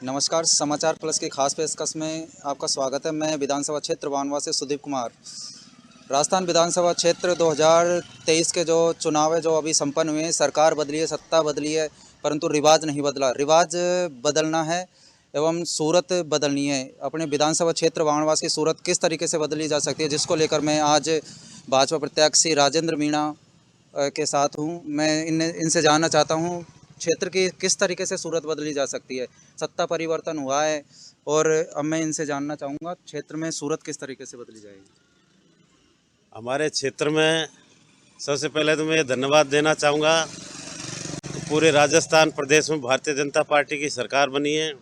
नमस्कार, समाचार प्लस की खास पेशकश में आपका स्वागत है। मैं विधानसभा क्षेत्र बानवा से सुदीप कुमार। राजस्थान विधानसभा क्षेत्र 2023 के जो चुनाव है जो अभी संपन्न हुए हैं, सरकार बदली है, सत्ता बदली है, परंतु रिवाज नहीं बदला। रिवाज बदलना है एवं सूरत बदलनी है। अपने विधानसभा क्षेत्र बानवा की सूरत किस तरीके से बदली जा सकती है, जिसको लेकर मैं आज भाजपा प्रत्याशी राजेंद्र मीणा के साथ हूँ। मैं इनसे जानना चाहता हूँ क्षेत्र की किस तरीके से सूरत बदली जा सकती है। सत्ता परिवर्तन हुआ है और अब मैं इनसे जानना चाहूँगा क्षेत्र में सूरत किस तरीके से बदली जाएगी। हमारे क्षेत्र में सबसे पहले तो मैं धन्यवाद देना चाहूँगा कि पूरे राजस्थान प्रदेश में भारतीय जनता पार्टी की सरकार बनी है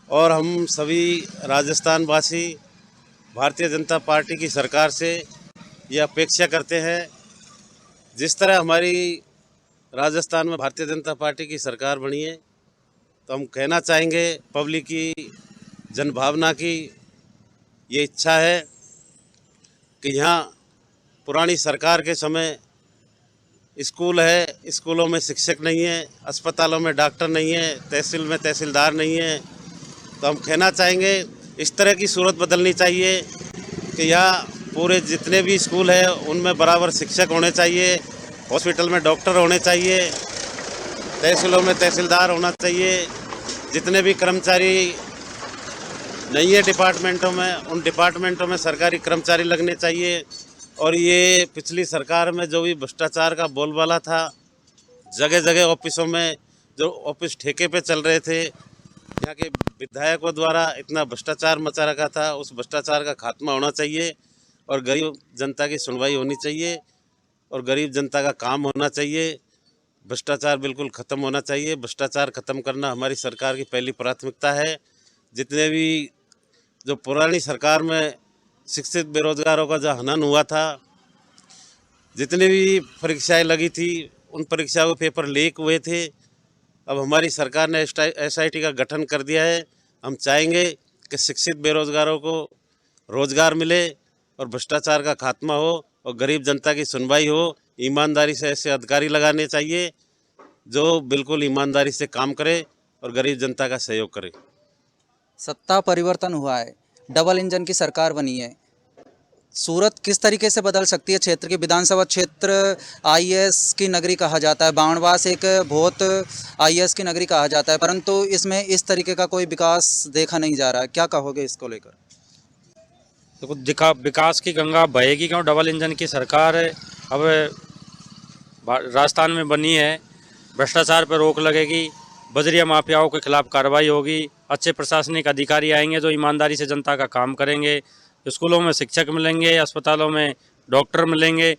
और हम सभी राजस्थान वासी भारतीय जनता पार्टी की सरकार से ये अपेक्षा करते हैं, जिस तरह हमारी राजस्थान में भारतीय जनता पार्टी की सरकार बनी है, तो हम कहना चाहेंगे पब्लिक की जनभावना की ये इच्छा है कि यहाँ पुरानी सरकार के समय स्कूल है, स्कूलों में शिक्षक नहीं है, अस्पतालों में डॉक्टर नहीं है, तहसील में तहसीलदार नहीं है। तो हम कहना चाहेंगे इस तरह की सूरत बदलनी चाहिए कि यहाँ पूरे जितने भी स्कूल हैं उनमें बराबर शिक्षक होने चाहिए, हॉस्पिटल में डॉक्टर होने चाहिए, तहसीलों में तहसीलदार होना चाहिए, जितने भी कर्मचारी नहीं है डिपार्टमेंटों में, उन डिपार्टमेंटों में सरकारी कर्मचारी लगने चाहिए। और ये पिछली सरकार में जो भी भ्रष्टाचार का बोलबाला था, जगह जगह ऑफिसों में जो ऑफिस ठेके पे चल रहे थे, यहाँ के विधायकों द्वारा इतना भ्रष्टाचार मचा रखा था, उस भ्रष्टाचार का खात्मा होना चाहिए और गरीब जनता की सुनवाई होनी चाहिए और गरीब जनता का काम होना चाहिए। भ्रष्टाचार बिल्कुल ख़त्म होना चाहिए। भ्रष्टाचार ख़त्म करना हमारी सरकार की पहली प्राथमिकता है। जितने भी जो पुरानी सरकार में शिक्षित बेरोजगारों का जो हनन हुआ था, जितनी भी परीक्षाएं लगी थी, उन परीक्षाओं के पेपर लीक हुए थे। अब हमारी सरकार ने SIT का गठन कर दिया है। हम चाहेंगे कि शिक्षित बेरोजगारों को रोजगार मिले और भ्रष्टाचार का खात्मा हो और गरीब जनता की सुनवाई हो। ईमानदारी से ऐसे अधिकारी लगाने चाहिए जो बिल्कुल ईमानदारी से काम करे और गरीब जनता का सहयोग करे। सत्ता परिवर्तन हुआ है, डबल इंजन की सरकार बनी है, सूरत किस तरीके से बदल सकती है। क्षेत्र की विधानसभा क्षेत्र IAS की नगरी कहा जाता है, बाणवास एक बहुत IAS की नगरी कहा जाता है, परंतु इसमें इस तरीके का कोई विकास देखा नहीं जा रहा है। क्या कहोगे इसको लेकर। देखो, विकास की गंगा बहेगी क्यों। डबल इंजन की सरकार अब राजस्थान में बनी है, भ्रष्टाचार पर रोक लगेगी, बजरिया माफियाओं के खिलाफ कार्रवाई होगी, अच्छे प्रशासनिक अधिकारी आएंगे जो ईमानदारी से जनता का काम करेंगे, स्कूलों में शिक्षक मिलेंगे, अस्पतालों में डॉक्टर मिलेंगे।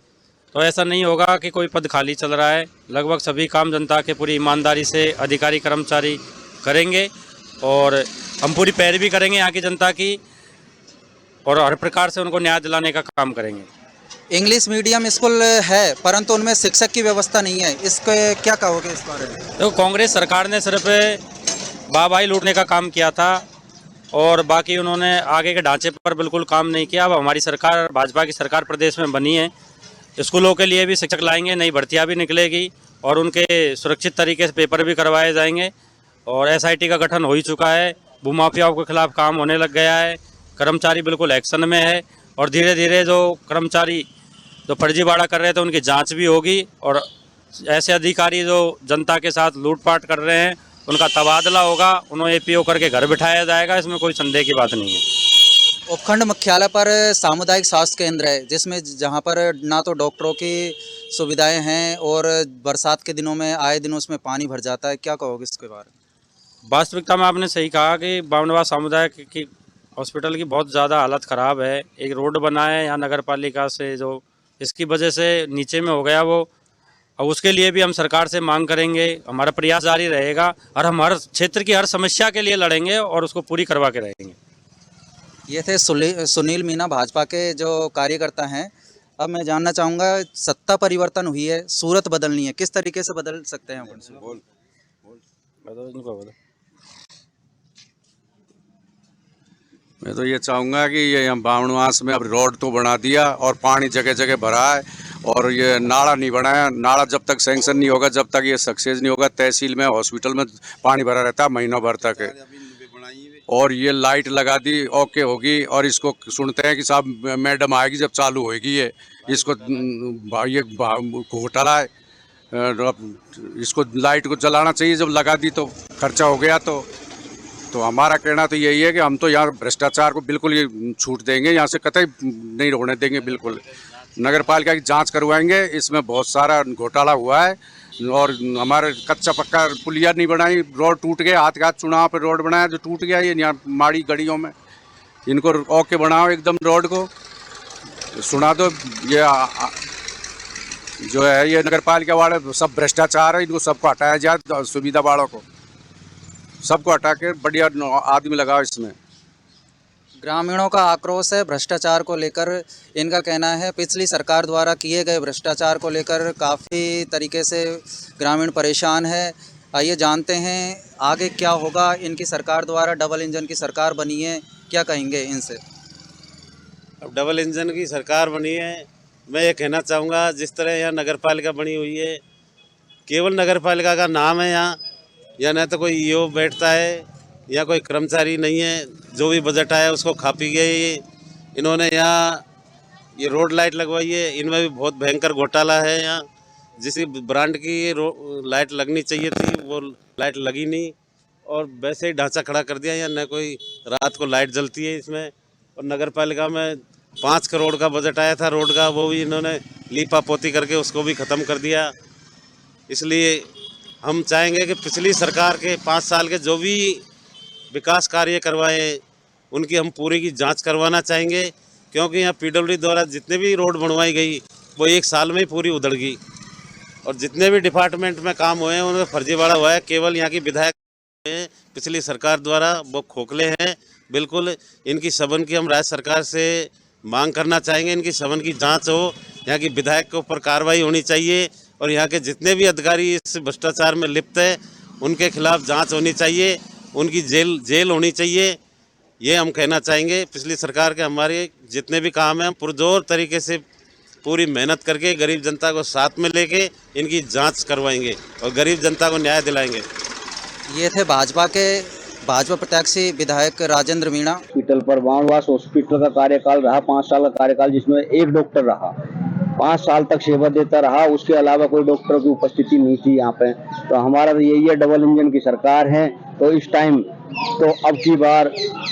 तो ऐसा नहीं होगा कि कोई पद खाली चल रहा है। लगभग सभी काम जनता के पूरी ईमानदारी से अधिकारी कर्मचारी करेंगे और हम पूरी पैरवी करेंगे यहाँ की जनता की और हर प्रकार से उनको न्याय दिलाने का काम करेंगे। इंग्लिश मीडियम स्कूल है, परंतु उनमें शिक्षक की व्यवस्था नहीं है, इसके क्या कहोगे इस बारे में। देखो, कांग्रेस सरकार ने सिर्फ वाहवाही लूटने का काम किया था और बाकी उन्होंने आगे के ढांचे पर बिल्कुल काम नहीं किया। अब हमारी सरकार, भाजपा की सरकार प्रदेश में बनी है, स्कूलों के लिए भी शिक्षक लाएंगे, नई भर्तियाँ भी निकलेगी और उनके सुरक्षित तरीके से पेपर भी करवाए जाएंगे। और SIT का गठन हो ही चुका है, भूमाफियाओं के खिलाफ काम होने लग गया है, कर्मचारी बिल्कुल एक्शन में है और धीरे धीरे जो कर्मचारी जो फर्जीवाड़ा कर रहे थे उनकी जांच भी होगी और ऐसे अधिकारी जो जनता के साथ लूटपाट कर रहे हैं उनका तबादला होगा, उन्हें APO करके घर बिठाया जाएगा। इसमें कोई संदेह की बात नहीं है। उपखंड मुख्यालय पर सामुदायिक स्वास्थ्य केंद्र है, जिसमें जहां पर ना तो डॉक्टरों की सुविधाएं हैं और बरसात के दिनों में आए दिन उसमें पानी भर जाता है। क्या कहोगे इसके बारे में। वास्तविकता में आपने सही कहा कि बावनवा सामुदायिक की हॉस्पिटल की बहुत ज़्यादा हालत ख़राब है। एक रोड बना है यहाँ नगर पालिका से, जो इसकी वजह से नीचे में हो गया वो। अब उसके लिए भी हम सरकार से मांग करेंगे, हमारा प्रयास जारी रहेगा और हम हर क्षेत्र की हर समस्या के लिए लड़ेंगे और उसको पूरी करवा के रहेंगे। ये थे सुनील मीणा, भाजपा के जो कार्यकर्ता हैं। अब मैं जानना चाहूँगा, सत्ता परिवर्तन हुई है, सूरत बदलनी है, किस तरीके से बदल सकते हैं अपन। मैं तो ये चाहूँगा कि ये हम बावनवास में अब रोड तो बना दिया और पानी जगह जगह भरा है और ये नाला नहीं बना है। नाला जब तक सैंक्शन नहीं होगा, जब तक ये सक्सेस नहीं होगा, तहसील में हॉस्पिटल में पानी भरा रहता है महीनों भर तक है। और ये लाइट लगा दी, ओके होगी, और इसको सुनते हैं कि साहब मैडम आएगी जब चालू होगी। ये इसको ये घोटाला है। इसको लाइट को जलाना चाहिए, जब लगा दी तो खर्चा हो गया। तो हमारा कहना तो यही है कि हम तो यहाँ भ्रष्टाचार को बिल्कुल ये छूट देंगे, यहाँ से कतई नहीं होने देंगे। बिल्कुल नगर पालिका की जांच करवाएंगे, इसमें बहुत सारा घोटाला हुआ है। और हमारे कच्चा पक्का पुलिया नहीं बनाई, रोड टूट गए, हाथ के हाथ चुनाव पर रोड बनाया जो टूट गया। ये यहाँ माड़ी गड़ियों में इनको ओके बनाओ एकदम, रोड को सुना दो। ये जो है ये नगर पालिका वाले सब भ्रष्टाचार है, इनको सबको हटाया जाए, सुविधा वालों को सबको हटा के बढ़िया आदमी लगाओ इसमें। ग्रामीणों का आक्रोश है भ्रष्टाचार को लेकर। इनका कहना है पिछली सरकार द्वारा किए गए भ्रष्टाचार को लेकर काफ़ी तरीके से ग्रामीण परेशान है। आइए जानते हैं आगे क्या होगा। इनकी सरकार द्वारा डबल इंजन की सरकार बनी है, क्या कहेंगे इनसे? अब डबल इंजन की सरकार बनी है, मैं ये कहना चाहूँगा जिस तरह यहाँ नगर पालिका बनी हुई है, केवल नगर पालिका का नाम है यहाँ न तो कोई ईओ बैठता है या कोई कर्मचारी नहीं है। जो भी बजट आया उसको खा पी गए। इन्होंने यहाँ ये रोड लाइट लगवाई है, इनमें भी बहुत भयंकर घोटाला है। यहाँ जिस ब्रांड की लाइट लगनी चाहिए थी वो लाइट लगी नहीं, और वैसे ही ढांचा खड़ा कर दिया। यहाँ न कोई रात को लाइट जलती है इसमें। और नगर पालिका में 5 करोड़ का बजट आया था रोड का, वो भी इन्होंने लीपा पोती करके उसको भी ख़त्म कर दिया। इसलिए हम चाहेंगे कि पिछली सरकार के 5 साल के जो भी विकास कार्य करवाए उनकी हम पूरी की जांच करवाना चाहेंगे, क्योंकि यहाँ पीडब्ल्यूडी द्वारा जितने भी रोड बनवाई गई वो 1 साल में ही पूरी उधड़ गई। और जितने भी डिपार्टमेंट में काम हुए हैं उनमें फर्जीवाड़ा हुआ है। केवल यहाँ की विधायक पिछली सरकार द्वारा वो खोखले हैं बिल्कुल। इनकी सदन की हम राज्य सरकार से मांग करना चाहेंगे, इनकी सदन की जांच हो, यहाँ की विधायक के ऊपर कार्रवाई होनी चाहिए। और यहाँ के जितने भी अधिकारी इस भ्रष्टाचार में लिप्त है उनके खिलाफ जांच होनी चाहिए, उनकी जेल होनी चाहिए। ये हम कहना चाहेंगे। पिछली सरकार के हमारे जितने भी काम हैं हम पुरजोर तरीके से पूरी मेहनत करके गरीब जनता को साथ में लेके इनकी जांच करवाएंगे और गरीब जनता को न्याय दिलाएंगे। ये थे भाजपा प्रत्याशी विधायक राजेंद्र मीणा। हॉस्पिटल पर बाणवास हॉस्पिटल का कार्यकाल रहा 5 साल का कार्यकाल, जिसमें एक डॉक्टर रहा, 5 साल तक सेवा देता रहा। उसके अलावा कोई डॉक्टर की उपस्थिति नहीं थी यहाँ पे। तो हमारा तो यही है, डबल इंजन की सरकार है। तो इस टाइम तो अब की बार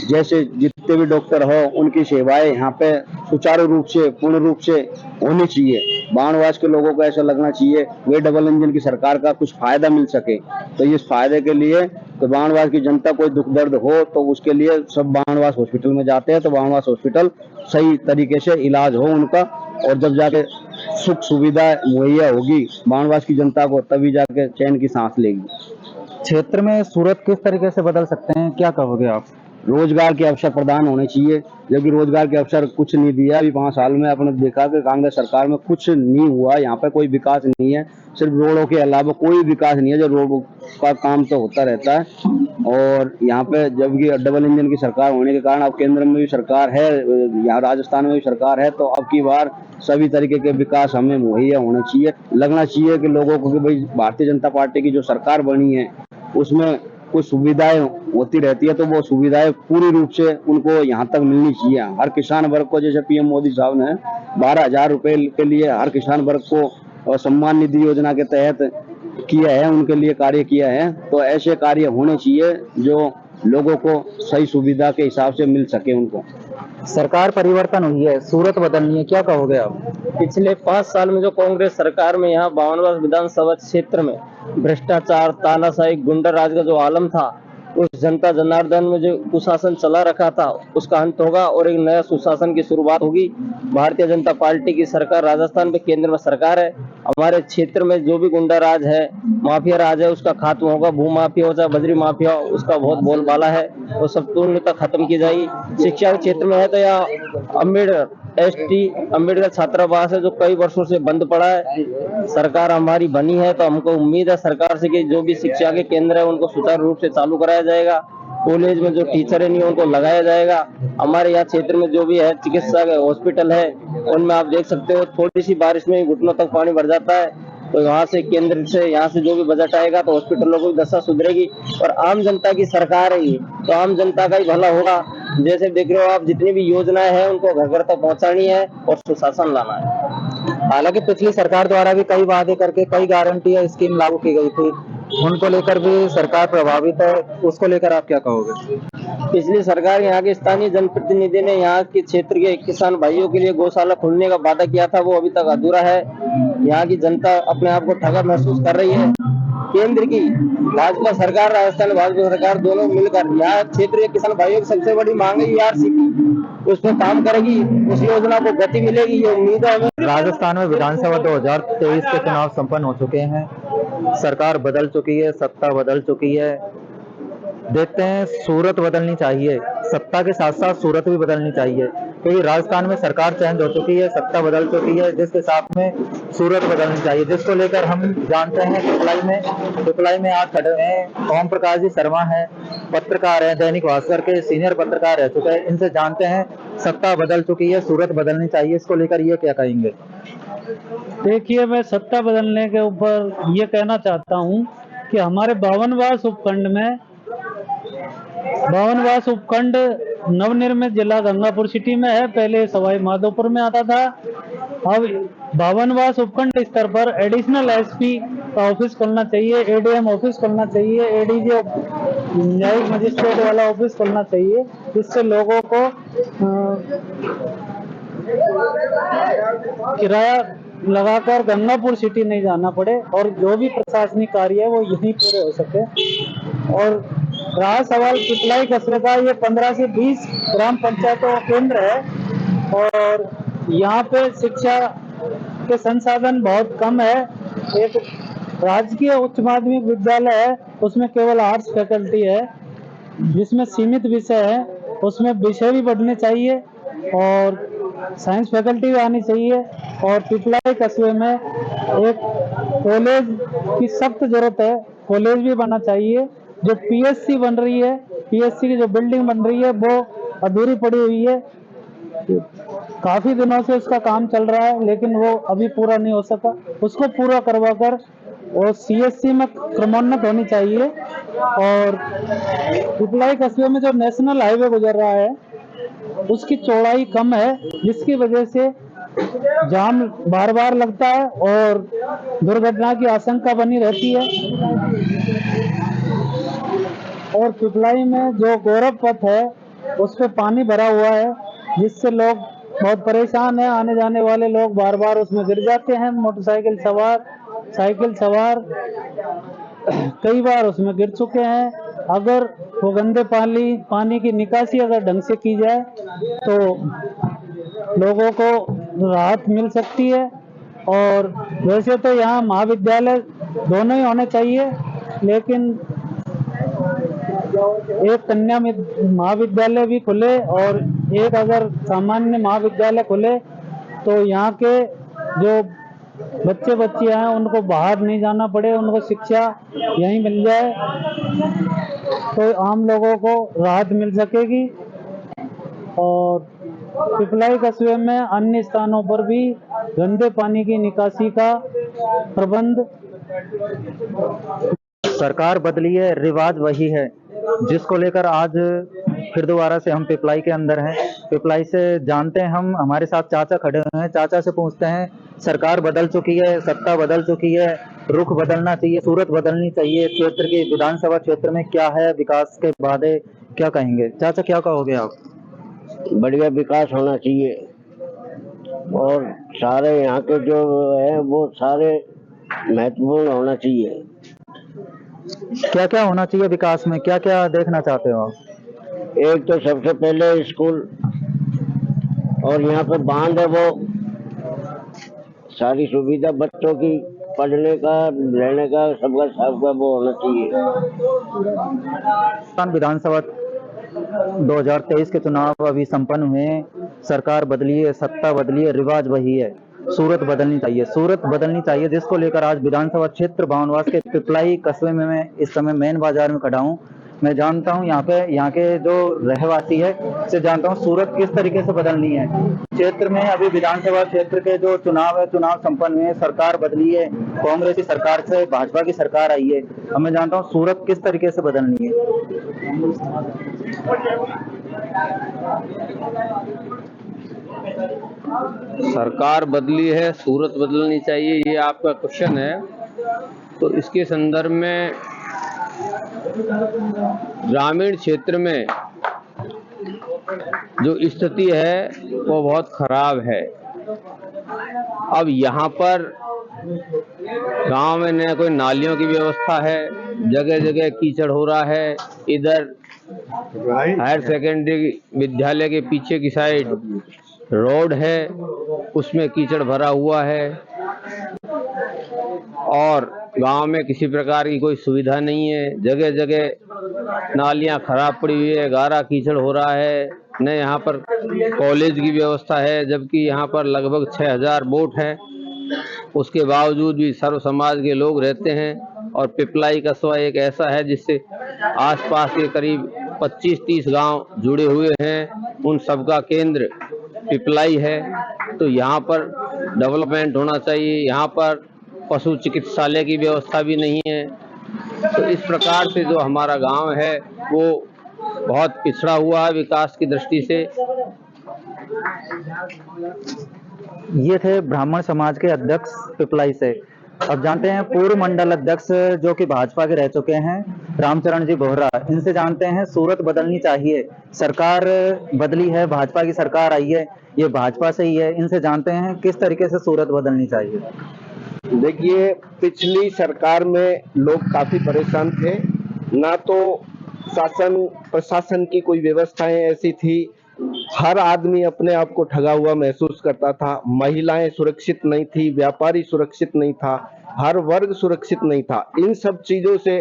जैसे जितने भी डॉक्टर हो उनकी सेवाएं यहाँ पे सुचारू रूप से पूर्ण रूप से होनी चाहिए। बाणवास के लोगों को ऐसा लगना चाहिए वे डबल इंजन की सरकार का कुछ फायदा मिल सके। तो इस फायदे के लिए तो बाणवास की जनता कोई दुख दर्द हो तो उसके लिए सब बाणवास हॉस्पिटल में जाते हैं। तो बाणवास हॉस्पिटल सही तरीके से इलाज हो उनका, और जब जाके सुख सुविधा मुहैया होगी बाणवास की जनता को, तभी जाके चैन की सांस लेगी। क्षेत्र में सूरत किस तरीके से बदल सकते हैं, क्या कहोगे आप? रोजगार के अवसर प्रदान होने चाहिए, जबकि रोजगार के अवसर कुछ नहीं दिया। अभी 5 साल में आपने देखा कि कांग्रेस सरकार में कुछ नहीं हुआ। यहाँ पे कोई विकास नहीं है, सिर्फ रोडों के अलावा कोई विकास नहीं है। जो रोड का काम तो होता रहता है। और यहाँ पे जबकि डबल इंजन की सरकार होने के कारण अब केंद्र में भी सरकार है, यहाँ राजस्थान में भी सरकार है। तो अब की बार सभी तरीके के विकास हमें मुहैया होने चाहिए। लगना चाहिए कि लोगों को कि भाई भारतीय जनता पार्टी की जो सरकार बनी है उसमें कुछ सुविधाएं होती रहती है, तो वो सुविधाएं पूरी रूप से उनको यहाँ तक मिलनी चाहिए। हर किसान वर्ग को, जैसे पीएम मोदी साहब ने 12,000 रुपए के लिए हर किसान वर्ग को सम्मान निधि योजना के तहत किया है, उनके लिए कार्य किया है। तो ऐसे कार्य होने चाहिए जो लोगों को सही सुविधा के हिसाब से मिल सके उनको। सरकार परिवर्तन हुई है, सूरत बदलनी है, क्या कहोगे आप? पिछले 5 साल में जो कांग्रेस सरकार में यहाँ बावनवास विधानसभा क्षेत्र में भ्रष्टाचार, तानाशाही, गुंडा राज का जो आलम था, उस जनता जनार्दन में जो कुशासन चला रखा था उसका अंत होगा और एक नया सुशासन की शुरुआत होगी। भारतीय जनता पार्टी की सरकार राजस्थान में केंद्र में सरकार है। हमारे क्षेत्र में जो भी गुंडा राज है, माफिया राज है, उसका खात्मा होगा। भू माफिया हो चाहे बजरी माफिया हो, उसका बहुत बोलबाला है, वो सब पूर्णतः खत्म की जाएगी। शिक्षा के क्षेत्र में है तो यहाँ अम्बेडकर छात्रावास है जो कई वर्षों से बंद पड़ा है। सरकार हमारी बनी है तो हमको उम्मीद है सरकार से कि जो भी शिक्षा के केंद्र है उनको सुचारू रूप से चालू कराया जाएगा। कॉलेज में जो टीचर है नहीं उनको लगाया जाएगा। हमारे यहाँ क्षेत्र में जो भी है चिकित्सा हॉस्पिटल है उनमें आप देख सकते हो थोड़ी सी बारिश में ही घुटनों तक पानी भर जाता है। तो यहाँ से केंद्र से यहाँ से जो भी बजट आएगा तो हॉस्पिटलों को भी दशा सुधरेगी और आम जनता की सरकार है ये, तो आम जनता का ही भला होगा। जैसे देख रहे हो आप, जितनी भी योजनाएं हैं उनको घर घर तक पहुंचानी है और सुशासन लाना है। हालांकि पिछली सरकार द्वारा भी कई वादे करके कई गारंटी स्कीम लागू की गई थी, उनको लेकर भी सरकार प्रभावित है, उसको लेकर आप क्या कहोगे? पिछली सरकार, यहाँ के स्थानीय जनप्रतिनिधि ने यहाँ के क्षेत्र के किसान भाइयों के लिए गौशाला खोलने का वादा किया था, वो अभी तक अधूरा है। यहाँ की जनता अपने आप को ठगा महसूस कर रही है। केंद्र की भाजपा सरकार, राजस्थान भाजपा सरकार दोनों मिलकर यहाँ क्षेत्र के किसान भाइयों की सबसे बड़ी मांग है ERC की, उस पर काम करेगी, उस योजना को गति मिलेगी, ये उम्मीद है हमें। राजस्थान में विधानसभा 2023 के चुनाव संपन्न हो चुके हैं, सरकार बदल चुकी है, सत्ता बदल चुकी है। देखते हैं, सूरत बदलनी चाहिए, सत्ता के साथ साथ सूरत भी बदलनी चाहिए, क्योंकि राजस्थान में सरकार चेंज हो चुकी है, सत्ता बदल चुकी है, जिसके साथ में सूरत बदलनी चाहिए, जिसको लेकर हम जानते हैं पिपलाई में आज खड़े हैं ओम प्रकाश जी शर्मा है, पत्रकार है, दैनिक भास्कर के सीनियर पत्रकार रह चुके हैं। इनसे जानते हैं, सत्ता बदल चुकी है, सूरत बदलनी चाहिए, इसको लेकर ये क्या कहेंगे? देखिए, मैं सत्ता बदलने के ऊपर ये कहना चाहता हूँ कि हमारे 52वास उपखंड नवनिर्मित जिला गंगापुर सिटी में है, पहले सवाई माधोपुर में आता था। अब 52वास उपखंड स्तर पर एडिशनल SP का ऑफिस खोलना चाहिए, ADM ऑफिस खोलना चाहिए, ADG न्यायिक मजिस्ट्रेट वाला ऑफिस खोलना चाहिए, जिससे लोगों को किराया लगाकर गंगापुर सिटी नहीं जाना पड़े और जो भी प्रशासनिक कार्य है वो यहीं पूरे हो सके। और रहा सवाल पिपलाई कस्बे का, ये 15 से 20 ग्राम पंचायतों का केंद्र है और यहाँ पे शिक्षा के संसाधन बहुत कम है। एक राजकीय उच्च माध्यमिक विद्यालय है, उसमें केवल आर्ट्स फैकल्टी है, जिसमें सीमित विषय है, उसमें विषय भी बढ़ने चाहिए और साइंस फैकल्टी भी आनी चाहिए। और पिपलाई कस्बे में एक कॉलेज की सख्त जरूरत है, कॉलेज भी बनना चाहिए। जो PSC बन रही है, PSC की जो बिल्डिंग बन रही है वो अधूरी पड़ी हुई है, काफी दिनों से उसका काम चल रहा है लेकिन वो अभी पूरा नहीं हो सका। उसको पूरा करवाकर और CSC में क्रमोन्नत होनी चाहिए। और पिपलाई कस्बे में जो नेशनल हाईवे गुजर रहा है उसकी चौड़ाई कम है, जिसकी वजह से जाम बार बार लगता है और दुर्घटना की आशंका बनी रहती है। और पिपलाई में जो गौरव पथ है उस पे पानी भरा हुआ है, जिससे लोग बहुत परेशान हैं। आने जाने वाले लोग बार बार उसमें गिर जाते हैं, मोटरसाइकिल सवार, साइकिल सवार कई बार उसमें गिर चुके हैं। अगर वो गंदे पानी की निकासी अगर ढंग से की जाए तो लोगों को राहत मिल सकती है। और वैसे तो यहाँ महाविद्यालय दोनों ही होने चाहिए, लेकिन एक कन्या महाविद्यालय भी खुले और एक अगर सामान्य महाविद्यालय खुले तो यहाँ के जो बच्चे बच्चियां हैं उनको बाहर नहीं जाना पड़े, उनको शिक्षा यहीं मिल जाए तो आम लोगों को राहत मिल सकेगी। और पिपलाई कस्बे में अन्य स्थानों पर भी गंदे पानी की निकासी का प्रबंध। सरकार बदली है, रिवाज वही है, जिसको लेकर आज फिर दोबारा से हम पिपलाई के अंदर हैं। पिपलाई से जानते हैं हम, हमारे साथ चाचा खड़े हुए हैं, चाचा से पूछते हैं, सरकार बदल चुकी है, सत्ता बदल चुकी है, रुख बदलना चाहिए, सूरत बदलनी चाहिए, क्षेत्र के विधानसभा क्षेत्र में क्या है विकास के वादे, क्या कहेंगे? चाचा क्या कहोगे आप? बढ़िया विकास होना चाहिए और सारे यहाँ के जो है वो सारे महत्वपूर्ण होना चाहिए। क्या क्या होना चाहिए विकास में, क्या क्या देखना चाहते हो आप? एक तो सबसे पहले स्कूल और यहाँ पे बांध है, वो सारी सुविधा बच्चों की पढ़ने का, रहने का, सबका वो होना चाहिए। विधानसभा 2023 के चुनाव अभी संपन्न हुए, सरकार बदली है, सत्ता बदली है, रिवाज वही है, सूरत बदलनी चाहिए, सूरत बदलनी चाहिए, जिसको लेकर आज विधानसभा क्षेत्र 52 के पिपलाई कस्बे में मैं इस समय मेन बाजार में खड़ा हूँ। मैं जानता हूँ यहाँ के जो रहवासी है से जानता हूँ सूरत किस तरीके से बदलनी है। क्षेत्र में अभी विधानसभा क्षेत्र के जो चुनाव है, चुनाव संपन्न हुए, सरकार बदली है, कांग्रेस की सरकार से भाजपा की सरकार आई है। अब मैं जानता हूँ सूरत किस तरीके से बदलनी है। सरकार बदली है, सूरत बदलनी चाहिए, ये आपका क्वेश्चन है। तो इसके संदर्भ में ग्रामीण क्षेत्र में जो स्थिति है वो बहुत खराब है। अब यहाँ पर गांव में न कोई नालियों की व्यवस्था है, जगह जगह कीचड़ हो रहा है। इधर हायर सेकेंडरी विद्यालय के पीछे की साइड रोड है, उसमें कीचड़ भरा हुआ है और गांव में किसी प्रकार की कोई सुविधा नहीं है। जगह जगह नालियां खराब पड़ी हुई है, गारा कीचड़ हो रहा है। न यहाँ पर कॉलेज की व्यवस्था है, जबकि यहाँ पर लगभग 6000 वोट हैं। उसके बावजूद भी सर्व समाज के लोग रहते हैं। और पिपलाई कस्बा एक ऐसा है जिससे आसपास के करीब 25-30 गांव जुड़े हुए हैं, उन सबका केंद्र पिपलाई है। तो यहाँ पर डेवलपमेंट होना चाहिए। यहाँ पर पशु चिकित्सालय की व्यवस्था भी नहीं है। तो इस प्रकार से जो हमारा गांव है वो बहुत पिछड़ा हुआ है विकास की दृष्टि से। ये थे ब्राह्मण समाज के अध्यक्ष पिपलाई से। अब जानते हैं पूर्व मंडल अध्यक्ष जो कि भाजपा के रह चुके हैं, रामचरण जी बोहरा, इनसे जानते हैं सूरत बदलनी चाहिए, सरकार बदली है, भाजपा की सरकार आई है, ये भाजपा से ही है, इनसे जानते हैं किस तरीके से सूरत बदलनी चाहिए। देखिए, पिछली सरकार में लोग काफी परेशान थे, ना तो शासन प्रशासन की कोई व्यवस्थाएं ऐसी थी, हर आदमी अपने आप को ठगा हुआ महसूस करता था, महिलाएं सुरक्षित नहीं थी, व्यापारी सुरक्षित नहीं था, हर वर्ग सुरक्षित नहीं था। इन सब चीजों से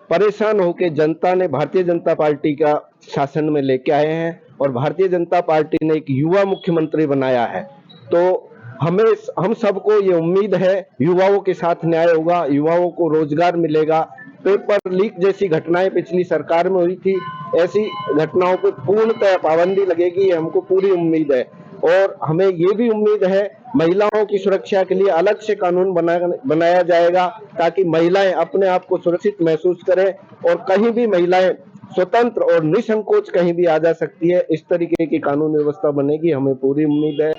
परेशान होकर जनता ने भारतीय जनता पार्टी का शासन में लेके आए हैं और भारतीय जनता पार्टी ने एक युवा मुख्यमंत्री बनाया है। तो हम सबको ये उम्मीद है युवाओं के साथ न्याय होगा, युवाओं को रोजगार मिलेगा। पेपर लीक जैसी घटनाएं पिछली सरकार में हुई थी, ऐसी घटनाओं पर पूर्णतः पाबंदी लगेगी, हमको पूरी उम्मीद है। और हमें ये भी उम्मीद है महिलाओं की सुरक्षा के लिए अलग से कानून बनाया जाएगा, ताकि महिलाएं अपने आप को सुरक्षित महसूस करें और कहीं भी महिलाएं स्वतंत्र और निसंकोच कहीं भी आ जा सकती है। इस तरीके की कानून व्यवस्था बनेगी, हमें पूरी उम्मीद है।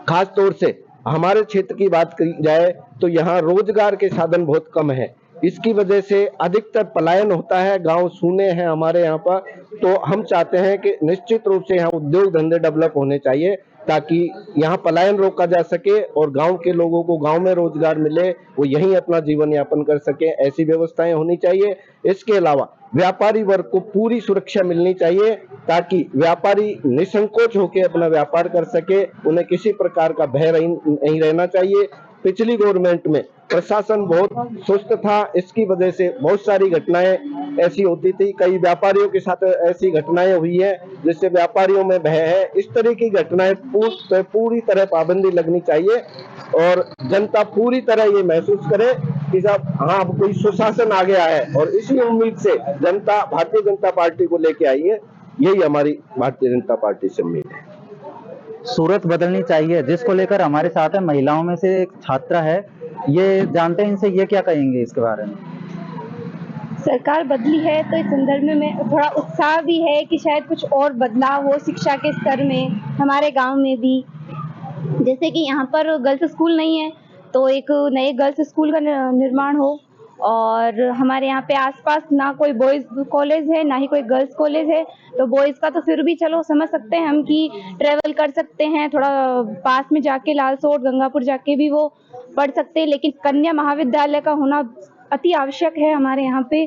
खास तौर से हमारे क्षेत्र की बात की जाए तो यहाँ रोजगार के साधन बहुत कम है, इसकी वजह से अधिकतर पलायन होता है, गांव सूने हैं हमारे यहाँ पर। तो हम चाहते हैं कि निश्चित रूप से यहाँ उद्योग धंधे डेवलप होने चाहिए, ताकि यहाँ पलायन रोका जा सके और गांव के लोगों को गांव में रोजगार मिले, वो यहीं अपना जीवन यापन कर सके, ऐसी व्यवस्थाएं होनी चाहिए। इसके अलावा व्यापारी वर्ग को पूरी सुरक्षा मिलनी चाहिए, ताकि व्यापारी निसंकोच होकर अपना व्यापार कर सके, उन्हें किसी प्रकार का भय नहीं रहना चाहिए। पिछली गवर्नमेंट में प्रशासन बहुत सुस्त था, इसकी वजह से बहुत सारी घटनाएं ऐसी होती थी, कई व्यापारियों के साथ ऐसी घटनाएं हुई है जिससे व्यापारियों में भय है। इस तरह की घटनाएं पूरी तरह पाबंदी लगनी चाहिए और जनता पूरी तरह ये महसूस करे कि साहब हाँ अब कोई सुशासन आ गया है, और इसी उम्मीद से जनता भारतीय जनता पार्टी को लेके आई है। यही हमारी भारतीय जनता पार्टी से उम्मीद है। सूरत बदलनी चाहिए, जिसको लेकर हमारे साथ है महिलाओं में से एक छात्रा है, ये जानते हैं इनसे, ये क्या कहेंगे इसके बारे में। सरकार बदली है तो इस संदर्भ में थोड़ा उत्साह भी है कि शायद कुछ और बदलाव हो शिक्षा के स्तर में, हमारे गांव में भी। जैसे कि यहाँ पर गर्ल्स स्कूल नहीं है तो एक नए गर्ल्स स्कूल का निर्माण हो, और हमारे यहाँ पे आसपास ना कोई बॉयज़ कॉलेज है ना ही कोई गर्ल्स कॉलेज है। तो बॉयज़ का तो फिर भी चलो समझ सकते हैं हम कि ट्रेवल कर सकते हैं, थोड़ा पास में जाके लालसोट गंगापुर जाके भी वो पढ़ सकते हैं, लेकिन कन्या महाविद्यालय का होना अति आवश्यक है हमारे यहाँ पे,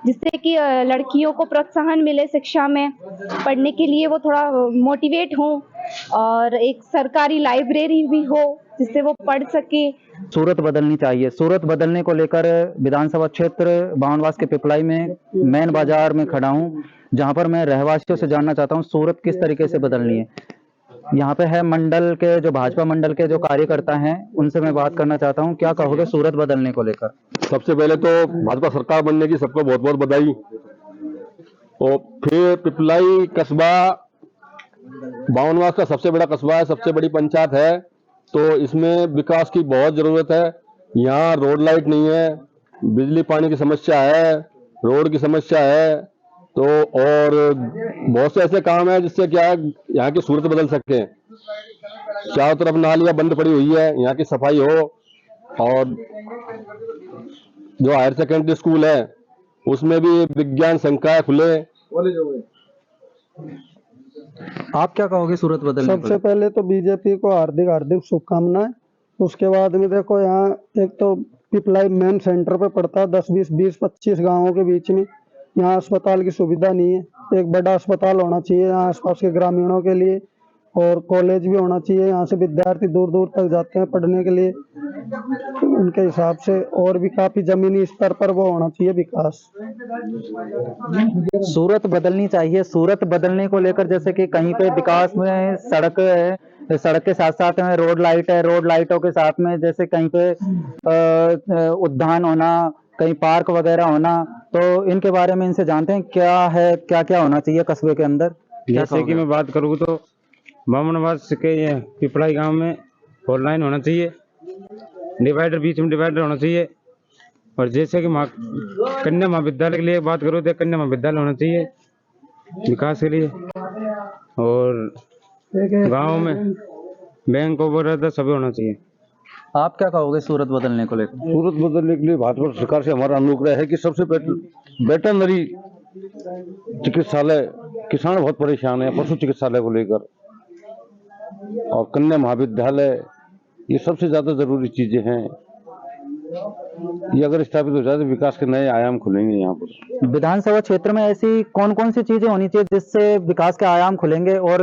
जिससे कि लड़कियों को प्रोत्साहन मिले शिक्षा में पढ़ने के लिए, वो थोड़ा मोटिवेट हो, और एक सरकारी लाइब्रेरी भी हो जिससे वो पढ़ सके। सूरत बदलनी चाहिए, सूरत बदलने को लेकर विधानसभा क्षेत्र बावनवास के पिपलाई में मेन बाजार में खड़ा हूँ, जहाँ पर मैं रहवासियों से जानना चाहता हूँ सूरत किस तरीके से बदलनी है। यहाँ पे है मंडल के जो भाजपा मंडल के जो कार्यकर्ता हैं, उनसे मैं बात करना चाहता हूँ, क्या कहोगे सूरत बदलने को लेकर। सबसे पहले तो भाजपा सरकार बनने की सबको बहुत बहुत बधाई। और फिर पिपलाई कस्बा बावनवास का सबसे बड़ा कस्बा है, सबसे बड़ी पंचायत है, तो इसमें विकास की बहुत जरूरत है। यहाँ रोड लाइट नहीं है, बिजली पानी की समस्या है, रोड की समस्या है, तो और बहुत से ऐसे काम है जिससे क्या है यहाँ की सूरत बदल सके। चारों तरफ नालियां बंद पड़ी हुई है, यहाँ की सफाई हो, और जो हायर सेकेंडरी स्कूल है उसमें भी विज्ञान संकाय खुले। आप क्या कहोगे सूरत बदलने को? सबसे पहले तो बीजेपी को हार्दिक हार्दिक शुभकामनाएं। उसके बाद में देखो यहाँ एक तो पिपलाई मेन सेंटर पे पड़ता है, 10 20 25 गांवों के बीच में। यहाँ अस्पताल की सुविधा नहीं है। एक बड़ा अस्पताल होना चाहिए यहाँ आसपास के ग्रामीणों के लिए, और कॉलेज भी होना चाहिए। यहाँ से विद्यार्थी दूर दूर तक जाते हैं पढ़ने के लिए, उनके हिसाब से और भी काफी जमीनी स्तर पर वो होना चाहिए विकास। सूरत बदलनी चाहिए। सूरत बदलने को लेकर जैसे कि कहीं पे विकास में सड़क है, सड़क के साथ साथ में रोड लाइट है, रोड लाइटों के साथ में जैसे कहीं पे उद्यान होना, कहीं पार्क वगैरह होना, तो इनके बारे में इनसे जानते हैं क्या है, क्या क्या होना चाहिए कस्बे के अंदर? जैसे कि मैं बात करूँ तो बामनवास के ये पिपलाई गांव में 4 लाइन होना चाहिए, डिवाइडर बीच में डिवाइडर होना चाहिए। और जैसे कि कन्या महाविद्यालय के लिए बात करूँ तो कन्या महाविद्यालय होना चाहिए विकास के लिए। और गांव में बैंक वगैरह सभी होना चाहिए। आप क्या कहोगे सूरत बदलने को लेकर? सूरत बदलने के लिए भाजपा सरकार से हमारा अनुग्रह है कि सबसे वेटरनरी चिकित्सालय, किसान बहुत परेशान है पशु चिकित्सालय को लेकर, और कन्या महाविद्यालय, ये सबसे ज्यादा जरूरी चीजें हैं। ये अगर स्थापित हो जाए तो विकास के नए आयाम खुलेंगे यहाँ पर। विधानसभा क्षेत्र में ऐसी कौन कौन सी चीजें होनी चाहिए जिससे विकास के आयाम खुलेंगे और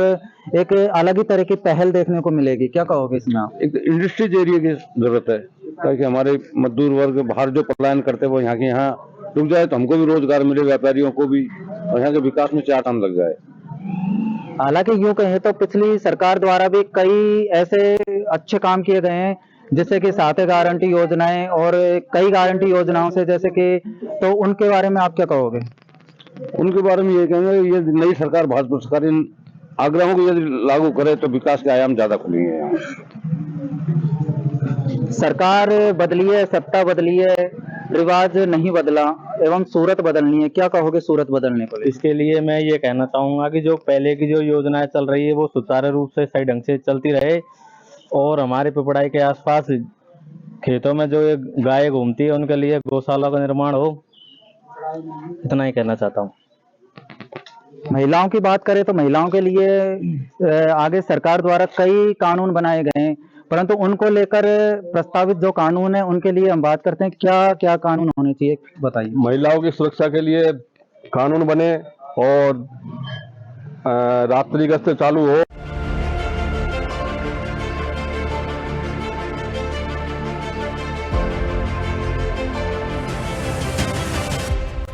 एक अलग ही तरह की पहल देखने को मिलेगी? क्या कहोगे इसमें आप? एक इंडस्ट्रीज एरिया की जरूरत है, ताकि हमारे मजदूर वर्ग बाहर जो पलायन करते हैं वो यहाँ के यहाँ रुक जाए, तो हमको भी रोजगार मिले, व्यापारियों को भी, और यहाँ के विकास में 4 टाइम लग जाए। हालांकि यूं कहें तो पिछली सरकार द्वारा भी कई ऐसे अच्छे काम किए गए हैं, जैसे कि 7 गारंटी योजनाएं और कई गारंटी योजनाओं से, जैसे कि, तो उनके बारे में आप क्या कहोगे? उनके बारे में ये कहेंगे, ये नई सरकार, भाजपा सरकार इन आग्रहों को यदि लागू करे तो विकास के आयाम ज्यादा खुलेंगे यहाँ। सरकार बदली है, सत्ता बदली है, रिवाज नहीं बदला, एवं सूरत बदलनी है। क्या कहोगे सूरत बदलने को? इसके लिए मैं ये कहना चाहूंगा कि जो पहले की जो योजनाएं चल रही है वो सुचारू रूप से सही ढंग से चलती रहे, और हमारे पिपराई के आसपास खेतों में जो ये गाय घूमती है उनके लिए गौशाला का निर्माण हो। इतना ही कहना चाहता हूँ। महिलाओं की बात करें तो महिलाओं के लिए आगे सरकार द्वारा कई कानून बनाए गए हैं, परंतु उनको लेकर प्रस्तावित जो कानून है उनके लिए हम बात करते हैं। क्या क्या कानून होने चाहिए बताइए? महिलाओं की सुरक्षा के लिए कानून बने, और रात्रि गश्त चालू हो।